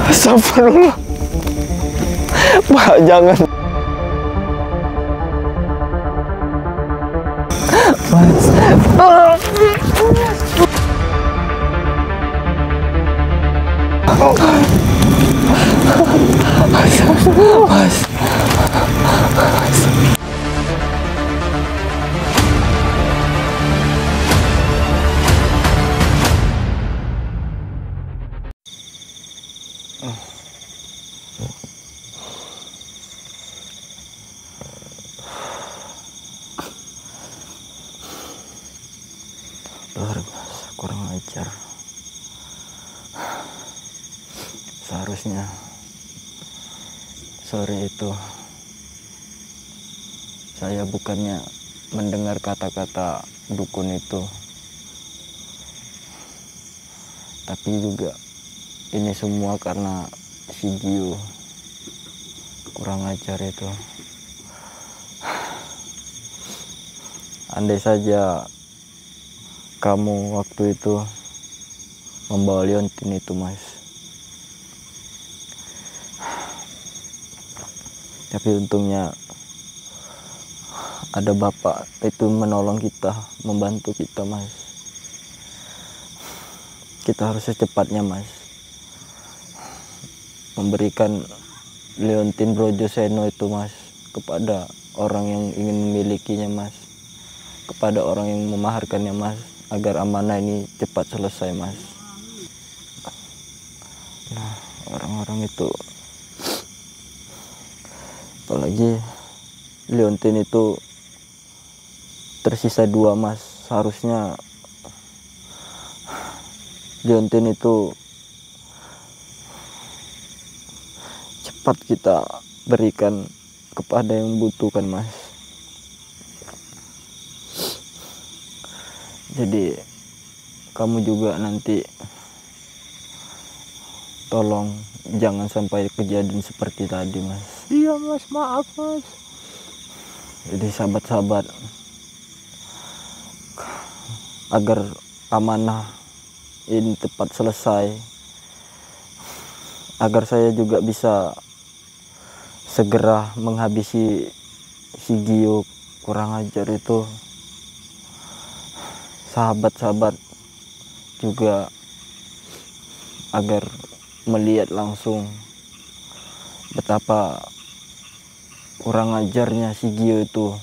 Astagfirullah. Pak, jangan. Mas. Mas. Luar biasa, kurang ajar. Seharusnya sore itu saya bukannya mendengar kata-kata dukun itu, tapi juga ini semua karena si Gio. Kurang ajar itu. Andai saja kamu waktu itu membawa Liontin itu, Mas. Tapi untungnya ada bapak itu menolong kita, membantu kita, Mas. Kita harus secepatnya, Mas, memberikan Liontin Brojoseno itu, Mas, kepada orang yang ingin memilikinya, Mas, kepada orang yang memaharkannya, Mas, agar amanah ini cepat selesai, Mas. Nah, orang-orang itu, apalagi Liontin itu tersisa 2, Mas. Seharusnya Liontin itu cepat kita berikan kepada yang membutuhkan, Mas. Jadi kamu juga nanti tolong jangan sampai kejadian seperti tadi, Mas. Iya, Mas, maaf, Mas. Jadi sahabat-sahabat, agar amanah ini tepat selesai, agar saya juga bisa segera menghabisi si Gio kurang ajar itu. Sahabat-sahabat juga agar melihat langsung betapa kurang ajarnya si Gio itu,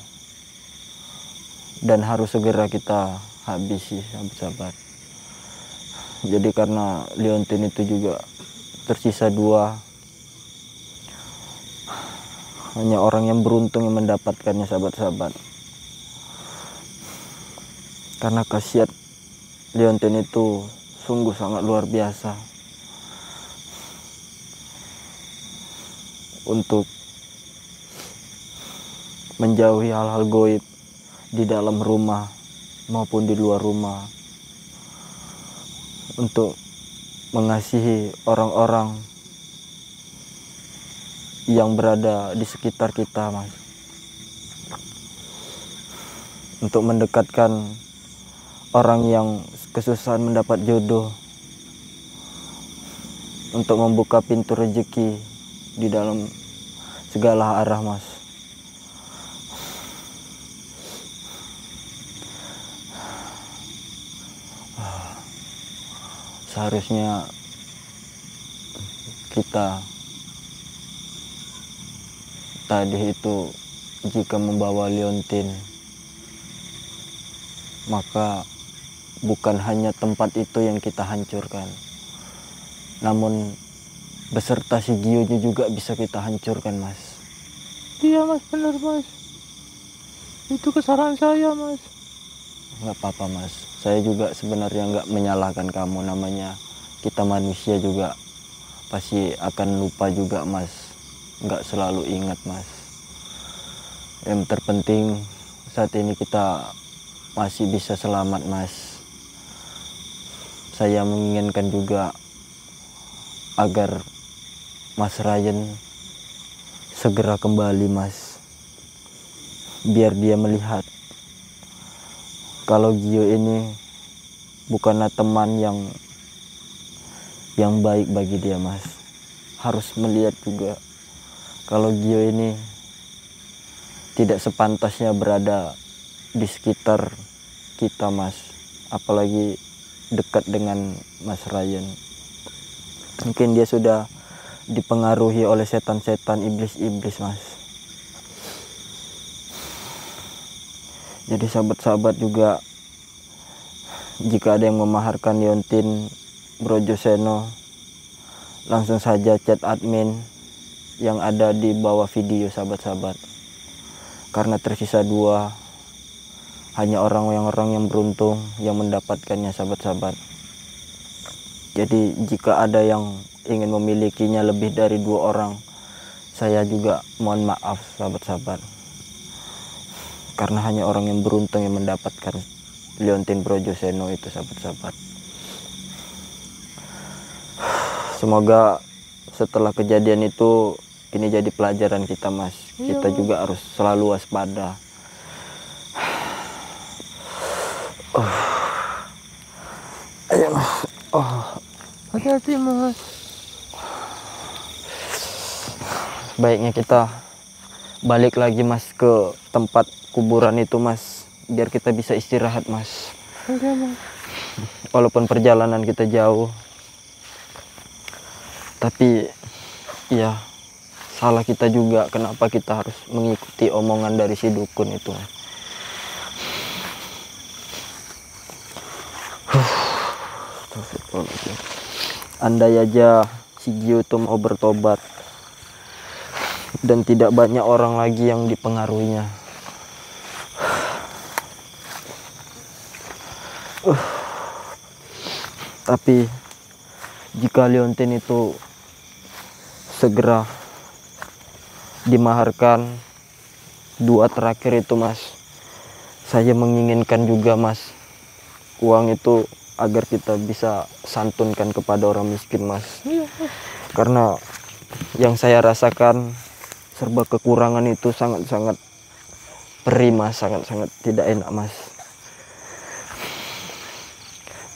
dan harus segera kita habisi, sahabat-sahabat. Jadi karena Liontin itu juga tersisa 2, hanya orang yang beruntung yang mendapatkannya, sahabat-sahabat. Karena khasiat Liontin itu sungguh sangat luar biasa untuk menjauhi hal-hal goib di dalam rumah maupun di luar rumah, untuk mengasihi orang-orang yang berada di sekitar kita, Mas, untuk mendekatkan orang yang kesusahan mendapat jodoh, untuk membuka pintu rezeki di dalam segala arah, Mas. Seharusnya kita tadi itu jika membawa Liontin, maka bukan hanya tempat itu yang kita hancurkan, namun beserta si Gio-nya juga bisa kita hancurkan, Mas. Iya, Mas, benar, Mas. Itu kesalahan saya, Mas. Nggak apa-apa, Mas. Saya juga sebenarnya nggak menyalahkan kamu. Namanya kita manusia juga pasti akan lupa juga, Mas. Nggak selalu ingat, Mas. Yang terpenting saat ini kita masih bisa selamat, Mas. Saya menginginkan juga agar Mas Ryan segera kembali, Mas. Biar dia melihat kalau Gio ini bukanlah teman yang baik bagi dia, Mas. harus melihat juga kalau Gio ini tidak sepantasnya berada di sekitar kita Mas, apalagi dekat dengan Mas Ryan. Mungkin dia sudah dipengaruhi oleh setan-setan, iblis-iblis Mas. Jadi sahabat-sahabat juga, jika ada yang memaharkan Liontin Brojoseno, langsung saja chat admin yang ada di bawah video sahabat-sahabat. Karena tersisa 2, hanya orang-orang yang beruntung yang mendapatkannya sahabat-sahabat. Jadi jika ada yang ingin memilikinya lebih dari 2 orang, saya juga mohon maaf sahabat-sahabat. Karena hanya orang yang beruntung yang mendapatkan Liontin Brojoseno itu sahabat-sahabat. Semoga setelah kejadian itu ini jadi pelajaran kita Mas. Kita juga harus selalu waspada. Ayo Mas. Hati-hati Mas. Baiknya kita balik lagi Mas ke tempat kuburan itu Mas, biar kita bisa istirahat Mas. Oke Mas. Walaupun perjalanan kita jauh, tapi ya salah kita juga kenapa kita harus mengikuti omongan dari si dukun itu. Andai aja si Gio itu mau bertobat dan tidak banyak orang lagi yang dipengaruhinya. Tapi jika Liontin itu segera dimaharkan 2 terakhir itu Mas, saya menginginkan juga Mas, uang itu agar kita bisa santunkan kepada orang miskin Mas. Karena yang saya rasakan serba kekurangan itu sangat-sangat perih Mas, sangat-sangat tidak enak Mas.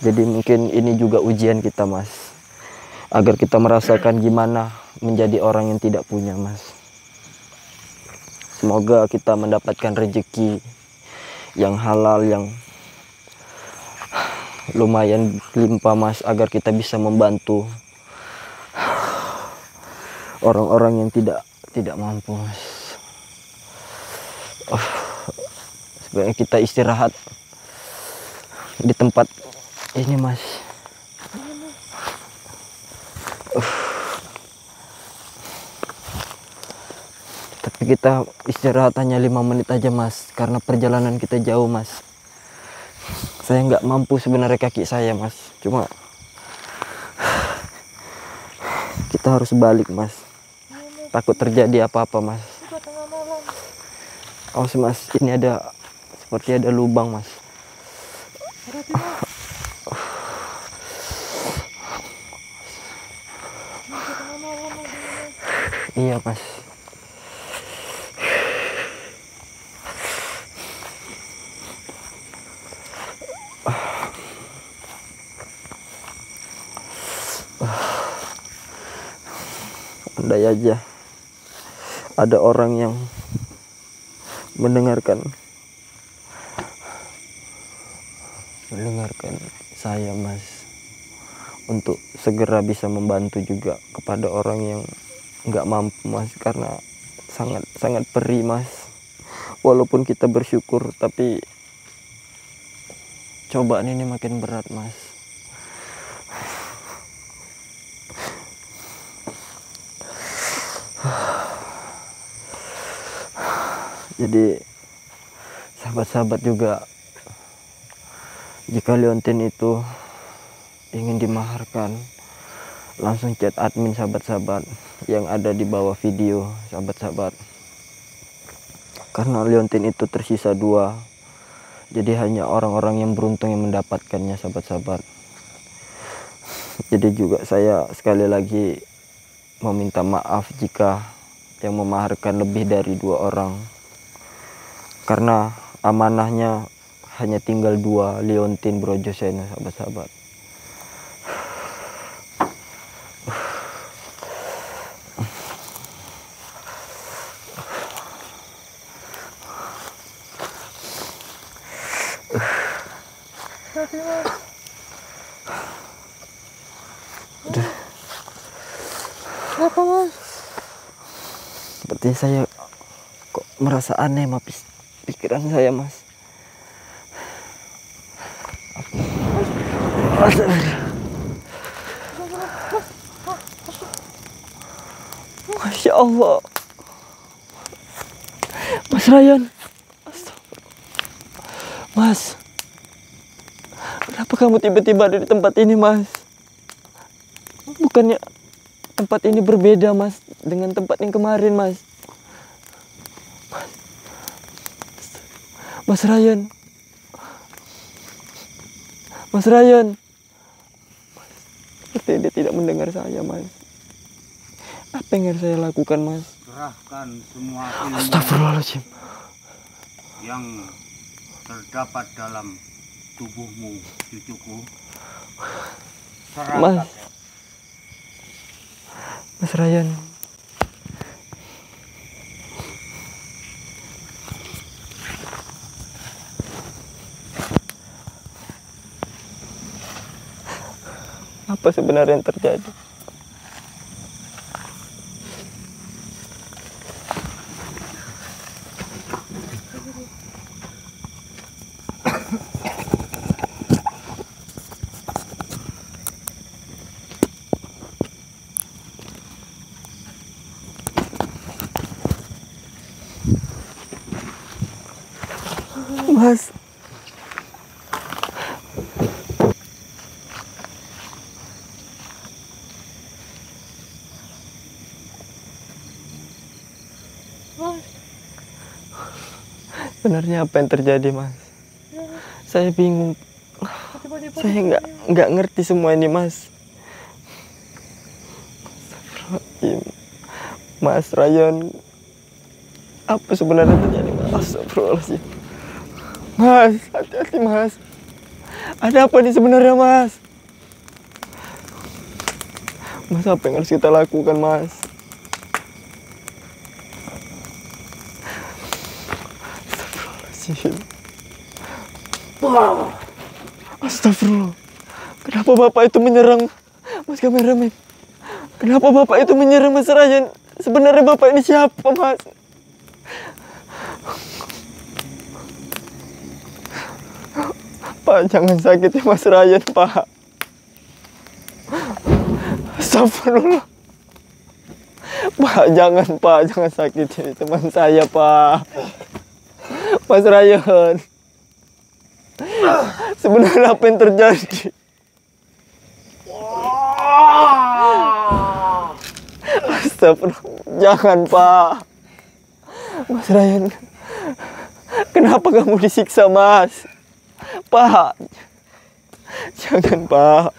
Jadi mungkin ini juga ujian kita Mas, agar kita merasakan gimana menjadi orang yang tidak punya Mas. Semoga kita mendapatkan rezeki yang halal, yang lumayan limpah Mas, agar kita bisa membantu orang-orang yang tidak mampu Mas. Sebaiknya kita istirahat di tempat ini Mas. Tapi kita istirahat hanya 5 menit aja Mas, karena perjalanan kita jauh Mas. Saya nggak mampu sebenarnya kaki saya Mas, cuma kita harus balik Mas. Takut terjadi apa-apa Mas. Oh Mas, ini ada seperti ada lubang Mas. Iya Mas. Andai aja ada orang yang mendengarkan saya Mas, untuk segera bisa membantu juga kepada orang yang nggak mampu Mas, karena sangat perih Mas. Walaupun kita bersyukur, tapi cobaan ini makin berat Mas. Jadi sahabat-sahabat juga, jika Liontin itu ingin dimaharkan, langsung chat admin sahabat-sahabat yang ada di bawah video sahabat-sahabat. Karena Liontin itu tersisa 2, jadi hanya orang-orang yang beruntung yang mendapatkannya sahabat-sahabat. Jadi juga saya sekali lagi meminta maaf jika yang memaharkan lebih dari 2 orang, karena amanahnya hanya tinggal 2 Liontin Brojoseno sahabat-sahabat. Hati-hati, Mas. Kenapa, Mas? Seperti saya kok merasa aneh sama pikiran saya, Mas. Masya Allah. Mas Ryan. Mas. Kenapa kamu tiba-tiba ada di tempat ini, Mas? Bukannya tempat ini berbeda, Mas, dengan tempat yang kemarin, Mas. Mas Ryan. Mas Ryan. Seperti dia tidak mendengar saya, Mas. Apa yang harus saya lakukan, Mas? Serahkan semua ilmu Astagfirullahaladzim. yang terdapat dalam tubuhmu, cucuku. Serahkan. Mas Ryan. Apa sebenarnya yang terjadi? Mas. Sebenarnya apa yang terjadi, Mas? Saya bingung. Saya nggak ngerti semua ini, Mas. Mas Ryan, apa sebenarnya terjadi, Mas? Astagfirullahaladzim. Mas, hati-hati, Mas. Ada apa ini sebenarnya, Mas? Mas, apa yang harus kita lakukan, Mas? Astagfirullahaladzim. Astagfirullah. Kenapa Bapak itu menyerang Mas kameramen? Kenapa Bapak itu menyerang Mas Ryan? Sebenarnya Bapak ini siapa, Mas? Pak, jangan sakiti Mas Ryan, Pak. Astagfirullah. Pak, jangan sakiti teman saya, Pak. Mas Ryan. Sebenarnya apa yang terjadi? Astagfirullah. Jangan, Pak. Mas Ryan. Kenapa kamu disiksa, Mas? Pak. Jangan, Pak.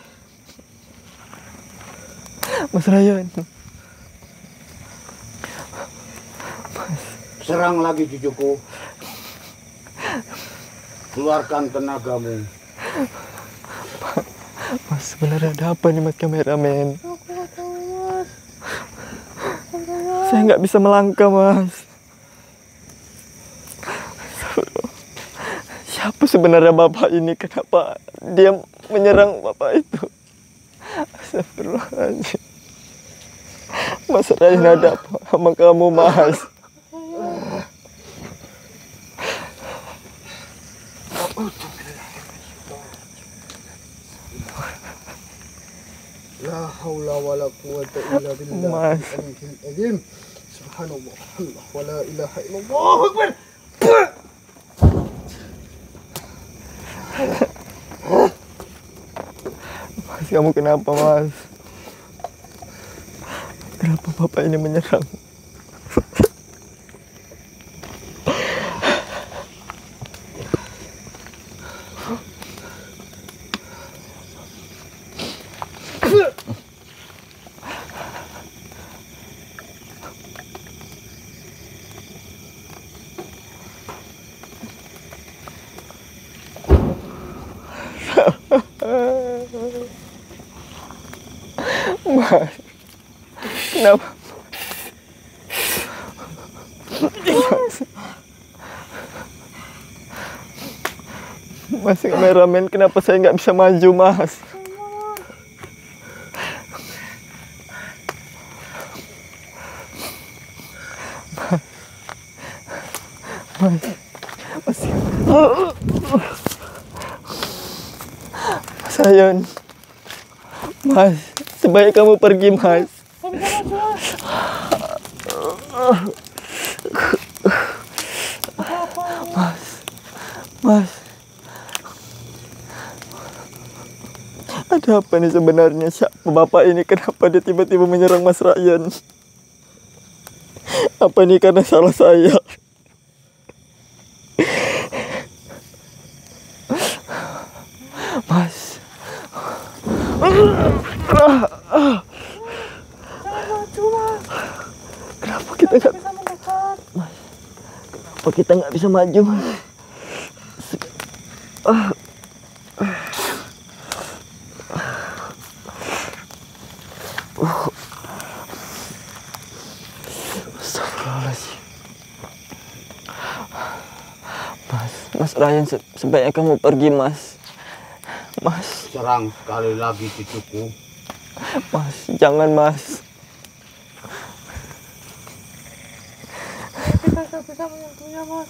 Mas Ryan. Serang lagi, cucuku. Keluarkan tenagamu. Mas, sebenarnya ada apa nih, Mas kameramen? Saya nggak bisa melangkah, Mas. Siapa sebenarnya Bapak ini? Kenapa dia menyerang Bapak itu? Astagfirullahaladzim. Mas Ryan, ada apa sama kamu, Mas? La haula wala quwwata illa billah. Mas. Azim. Subhanallah. Wala ilaha illallah. Akbar. Mas, kamu kenapa, Mas? Kenapa Bapak ini menyerang? Mas, kenapa? Mas, kameramen, kenapa saya nggak bisa maju, Mas? Mas, Mas, Mas Ryan, Mas, sebaik kamu pergi, Mas. Mas, ada apa nih sebenarnya? Siapa bapak ini? Kenapa dia tiba-tiba menyerang Mas Ryan? Apa ini karena salah saya? Mas, kenapa kita nggak bisa mendekat? Mas, kenapa kita nggak bisa maju, Mas? Astagfirullahaladzim. Mas Ryan, sebaiknya kamu pergi, Mas. Mas, Serang sekali lagi cucuku. Mas, jangan, Mas. Kita nggak bisa menyentuhnya, Mas.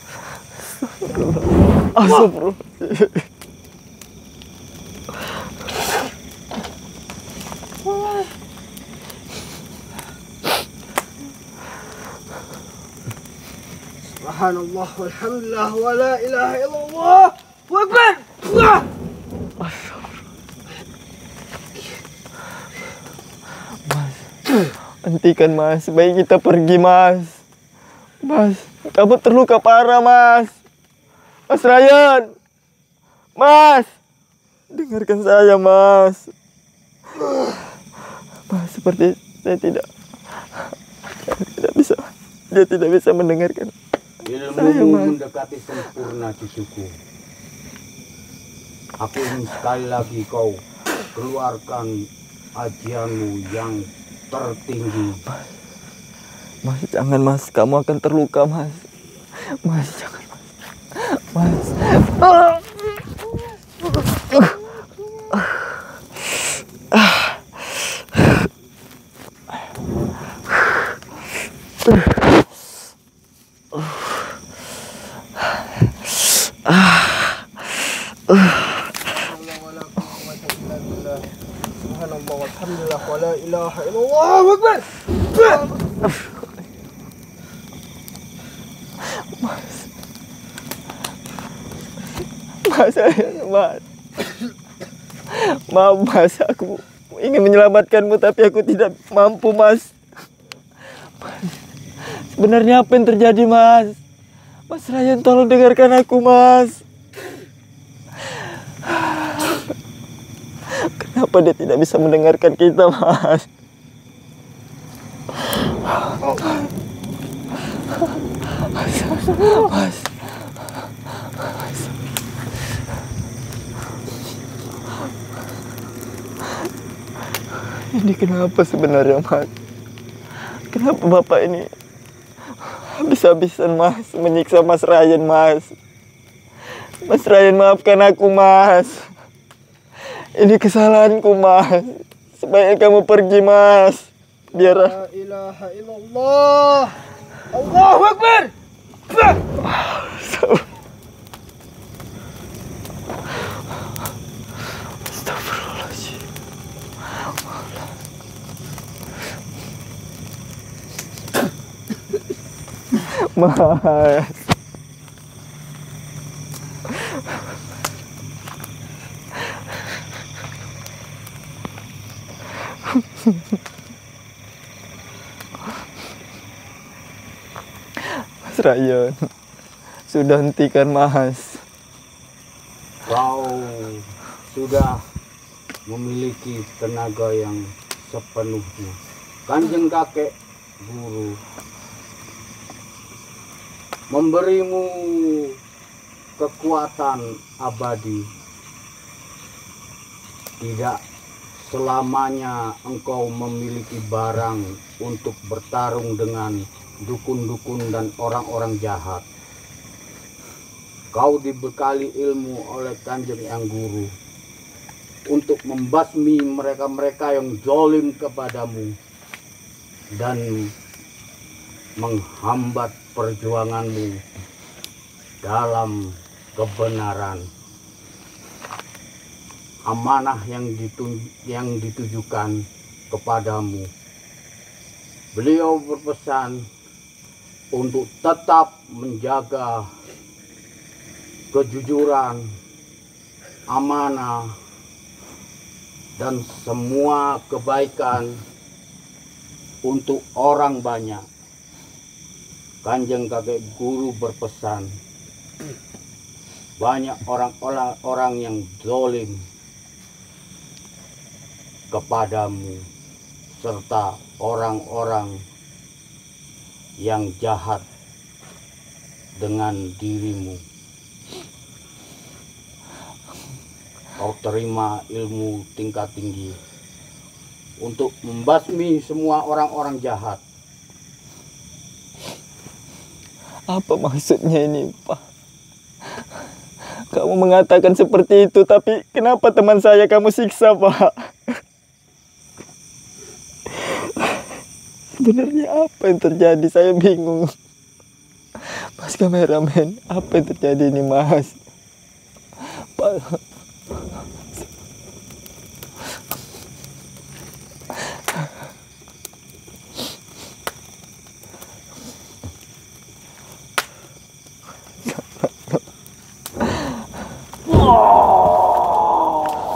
Astagfirullah. Subhanallah walhamdulillah wa la ilaha illallah. Allahu Akbar. Mas, hentikan, Mas. Baik kita pergi, Mas. Mas, kamu terluka parah, Mas. Mas Ryan. Mas, dengarkan saya, Mas. Mas, seperti saya tidak bisa. Dia tidak bisa mendengarkan. Ilmumu mendekati sempurna cucuku. Aku ingin sekali lagi kau keluarkan ajianmu yang tertinggi. Mas, jangan, Mas. Kamu akan terluka, Mas. Mas, jangan, Mas. Mas. Subhanallah walhamdulillah wa la ilaha illallah. Allahu Akbar. Mas, Mas. Maaf, Mas. Aku ingin menyelamatkanmu, tapi aku tidak mampu, Mas. Sebenarnya apa yang terjadi, Mas? Mas Ryan, tolong dengarkan aku, Mas. Kenapa dia tidak bisa mendengarkan kita, Mas? Mas. Ini kenapa sebenarnya, Mas? Kenapa Bapak ini habis-habisan, Mas, menyiksa Mas Ryan, Mas? Mas Ryan, maafkan aku, Mas. Ini kesalahanku, Mas. Sebaiknya kamu pergi, Mas. Biar... La ilaha illallah. Allahu Akbar. Astagfirullahaladzim. Mas. Mas Ryan, sudah hentikan, Mas. Kau sudah memiliki tenaga yang sepenuhnya. Kanjeng kakek guru memberimu kekuatan abadi. Tidak selamanya engkau memiliki barang untuk bertarung dengan dukun-dukun dan orang-orang jahat. kau dibekali ilmu oleh Kanjeng Yang Guru untuk membasmi mereka-mereka yang zalim kepadamu dan menghambat perjuanganmu dalam kebenaran. Amanah yang ditujukan kepadamu. Beliau berpesan untuk tetap menjaga kejujuran, amanah, dan semua kebaikan untuk orang banyak. Kanjeng Kakek Guru berpesan, banyak orang-orang yang zalim kepadamu serta orang-orang yang jahat dengan dirimu. Kau terima ilmu tingkat tinggi untuk membasmi semua orang-orang jahat. Apa maksudnya ini, Pak? Kamu mengatakan seperti itu, tapi kenapa teman saya kamu siksa, Pak? Sebenarnya apa yang terjadi? Saya bingung. Mas kameramen, apa yang terjadi ini, Mas? Pak.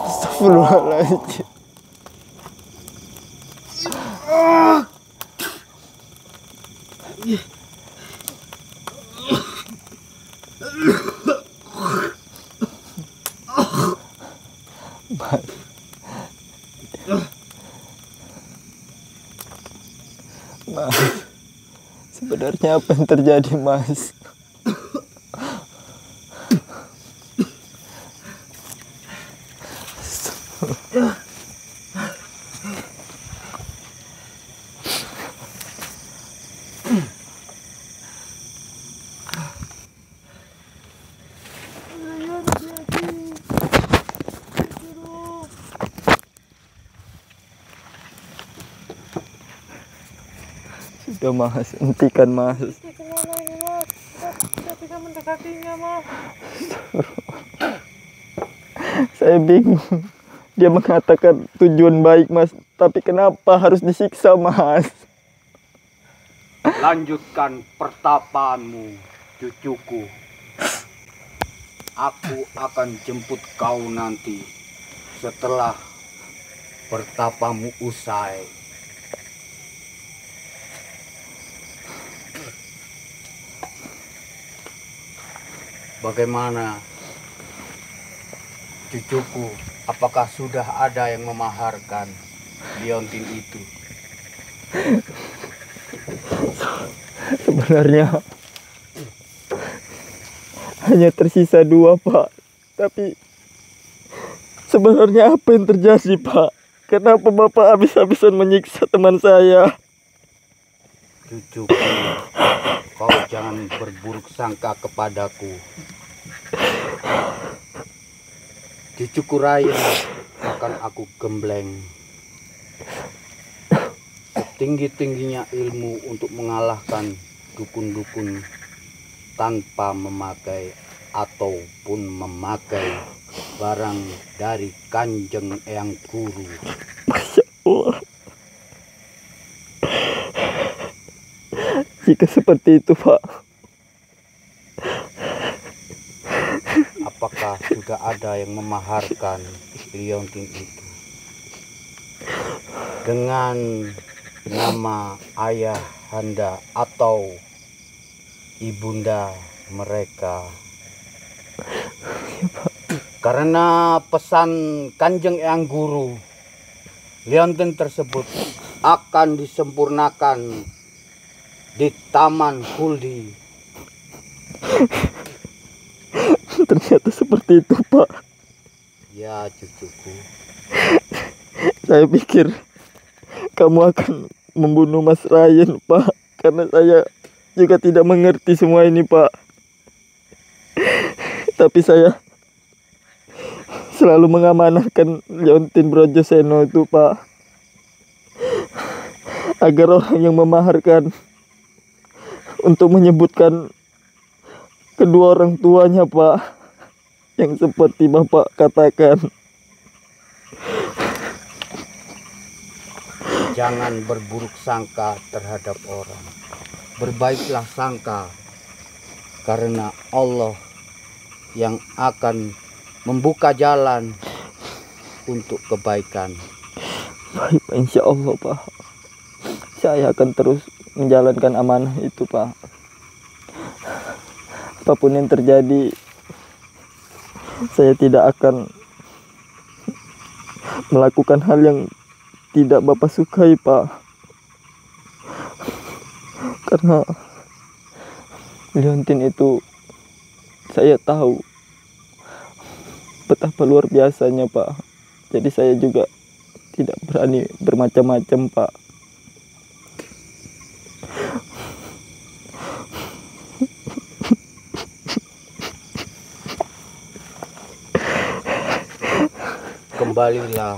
Astagfirullahaladzim. Mas, sebenarnya apa yang terjadi, Mas? Sudah, Mas, hentikan, Mas. Kemana ini, Mas? Kita bisa mendekatinya, Mas. Saya bingung. Dia mengatakan tujuan baik, Mas, tapi kenapa harus disiksa, Mas? Lanjutkan pertapaanmu, cucuku. Aku akan jemput kau nanti setelah pertapamu usai. Bagaimana, cucuku? Apakah sudah ada yang memaharkan liontin itu? Sebenarnya hanya tersisa 2, Pak. Tapi sebenarnya apa yang terjadi, Pak? Kenapa Bapak habis-habisan menyiksa teman saya? Cucuku, kau jangan berburuk sangka kepadaku. Cucuku Raya akan aku gembleng setinggi-tingginya ilmu untuk mengalahkan dukun-dukun tanpa memakai ataupun memakai barang dari Kanjeng Eyang Guru. Masya Allah. Jika seperti itu, Pak, apakah sudah ada yang memaharkan liontin itu dengan nama ayah anda atau ibunda mereka? Karena pesan Kanjeng Eyang Guru, liontin tersebut akan disempurnakan di Taman Kuldi. ternyata seperti itu, Pak. Ya, cucuku. Saya pikir kamu akan membunuh Mas Ryan, Pak. Karena saya juga tidak mengerti semua ini, Pak. Tapi saya selalu mengamanahkan Leontin Brojoseno itu, Pak, agar orang yang memaharkan untuk menyebutkan kedua orang tuanya, Pak, yang seperti Bapak katakan. Jangan berburuk sangka terhadap orang. Berbaiklah sangka, karena Allah yang akan membuka jalan untuk kebaikan. Baik, insya Allah, Pak. Saya akan terus menjalankan amanah itu, Pak. Apapun yang terjadi, saya tidak akan melakukan hal yang tidak Bapak sukai, Pak. Karena Leontin itu, saya tahu betapa luar biasanya, Pak. Jadi saya juga tidak berani bermacam-macam, Pak. Kembalilah,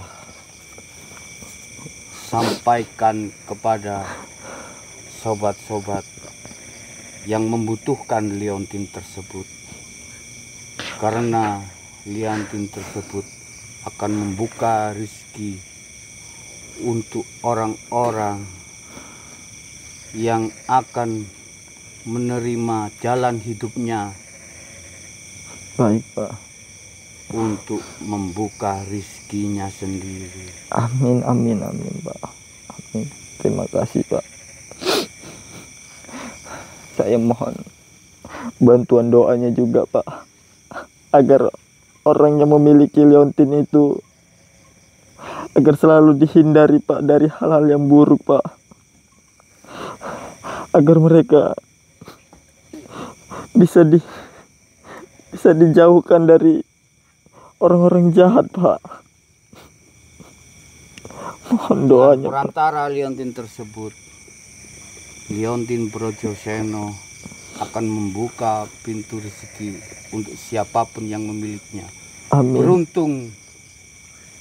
sampaikan kepada sobat-sobat yang membutuhkan Leontin tersebut, karena Leontin tersebut akan membuka rezeki untuk orang-orang yang akan menerima jalan hidupnya. Baik, Pak. Untuk membuka rezekinya sendiri. Amin, amin, amin, Pak. Amin. Terima kasih, Pak. Saya mohon bantuan doanya juga, Pak, agar orang yang memiliki Leontin itu agar selalu dihindari, Pak, dari hal-hal yang buruk, Pak. Agar mereka bisa dijauhkan dari orang-orang jahat, Pak. Mohon doanya, Pak. Perantara Leontin tersebut, Leontin Brojoseno akan membuka pintu rezeki untuk siapapun yang memilikinya. Amin. Beruntung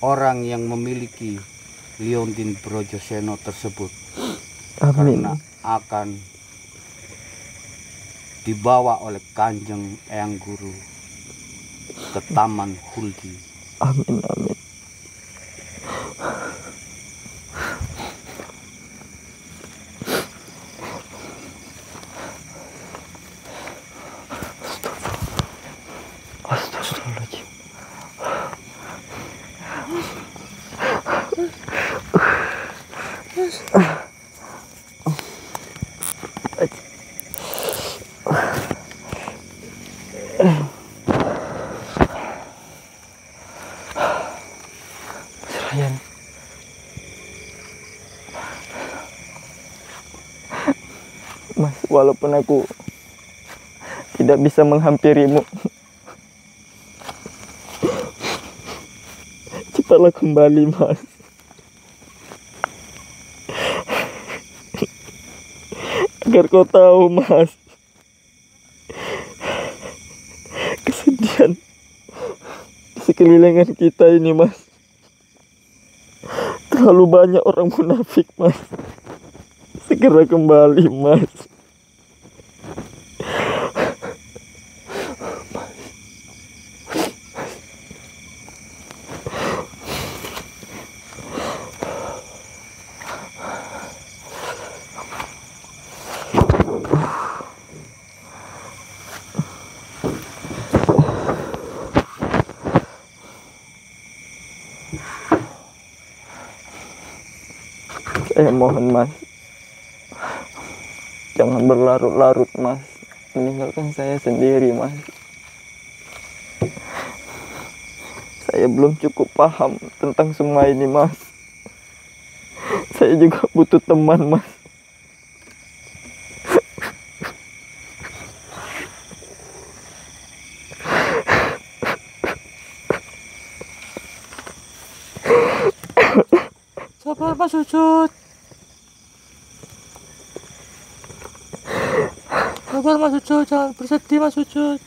orang yang memiliki Leontin Brojoseno tersebut. Amin. Karena akan dibawa oleh Kanjeng Eyang Guru ke Taman Huldi. Amin, amin. Astagfirullahaladzim. Serayan. Mas, walaupun aku tidak bisa menghampirimu, cepatlah kembali, Mas. Agar kau tahu, Mas, kesedihan di sekelilingan kita ini, Mas. Terlalu banyak orang munafik, Mas. Segera kembali, Mas. Saya mohon, Mas, jangan berlarut-larut, Mas. Meninggalkan saya sendiri, Mas. Saya belum cukup paham tentang semua ini, Mas. Saya juga butuh teman, Mas. Sabar, Mas Ucut. Sabar, Mas Ucut. Jangan bersedih, Mas Ucut.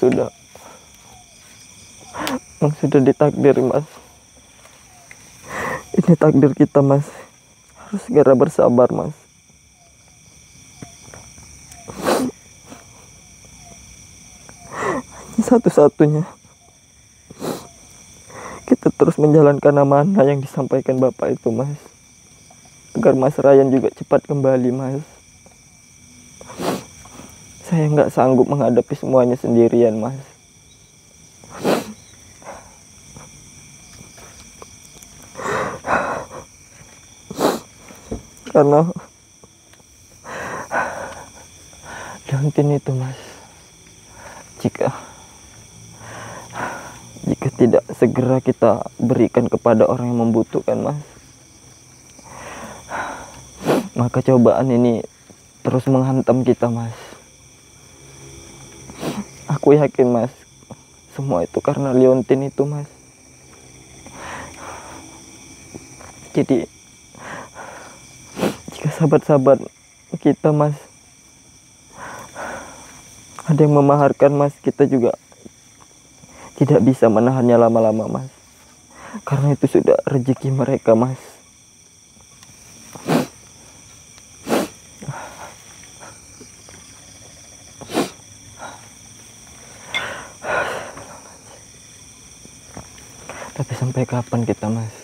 memang sudah ditakdir, Mas. Ini takdir kita, Mas. Harus segera bersabar, Mas. Satu-satunya kita terus menjalankan amanah yang disampaikan Bapak itu, Mas, agar Mas Ryan juga cepat kembali, Mas. Saya nggak sanggup menghadapi semuanya sendirian, Mas. Karena Leontin itu, Mas, jika tidak segera kita berikan kepada orang yang membutuhkan, Mas, maka cobaan ini terus menghantam kita, Mas. Aku yakin, Mas, semua itu karena Leontin itu, Mas. Jadi jika sahabat-sahabat kita, Mas, ada yang memaharkan, Mas, kita juga tidak bisa menahannya lama-lama, Mas. Karena itu sudah rezeki mereka, Mas. Tapi sampai kapan kita, Mas?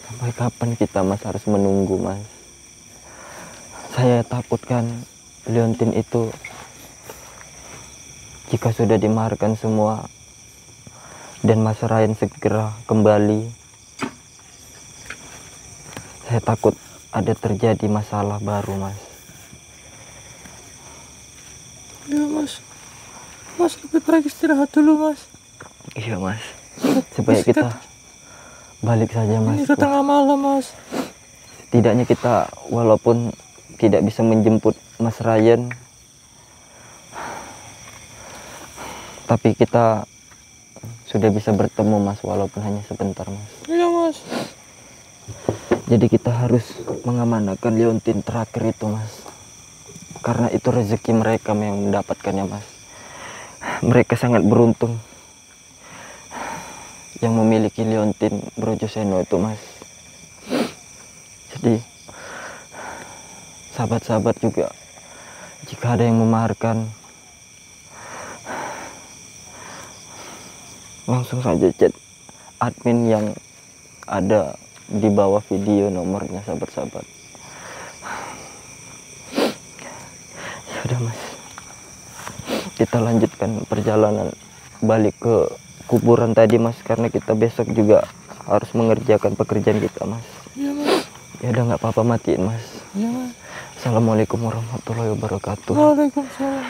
Sampai kapan kita, Mas, harus menunggu, Mas? Saya takutkan Leontin itu jika sudah dimaharkan semua dan Mas Ryan segera kembali, saya takut ada terjadi masalah baru, Mas. Ya, Mas. Mas lebih baik istirahat dulu, Mas. Iya, Mas. Supaya kita balik saja, Mas. Ini ke tengah malam, Mas. Setidaknya kita walaupun tidak bisa menjemput Mas Ryan, tapi kita sudah bisa bertemu, Mas, walaupun hanya sebentar, Mas. Iya, Mas. Jadi kita harus mengamanahkan Leontin terakhir itu, Mas, karena itu rezeki mereka yang mendapatkannya, Mas. Mereka sangat beruntung yang memiliki Leontin Brojoseno itu, Mas. Jadi sahabat-sahabat juga, jika ada yang memaharkan, langsung saja chat admin yang ada di bawah video nomornya, sahabat-sahabat. Ya udah, Mas, kita lanjutkan perjalanan balik ke kuburan tadi, Mas, karena kita besok juga harus mengerjakan pekerjaan kita, Mas. Iya, Mas. Ya udah, nggak apa-apa, matiin, Mas. Iya, Mas. Assalamualaikum warahmatullahi wabarakatuh. Waalaikumsalam.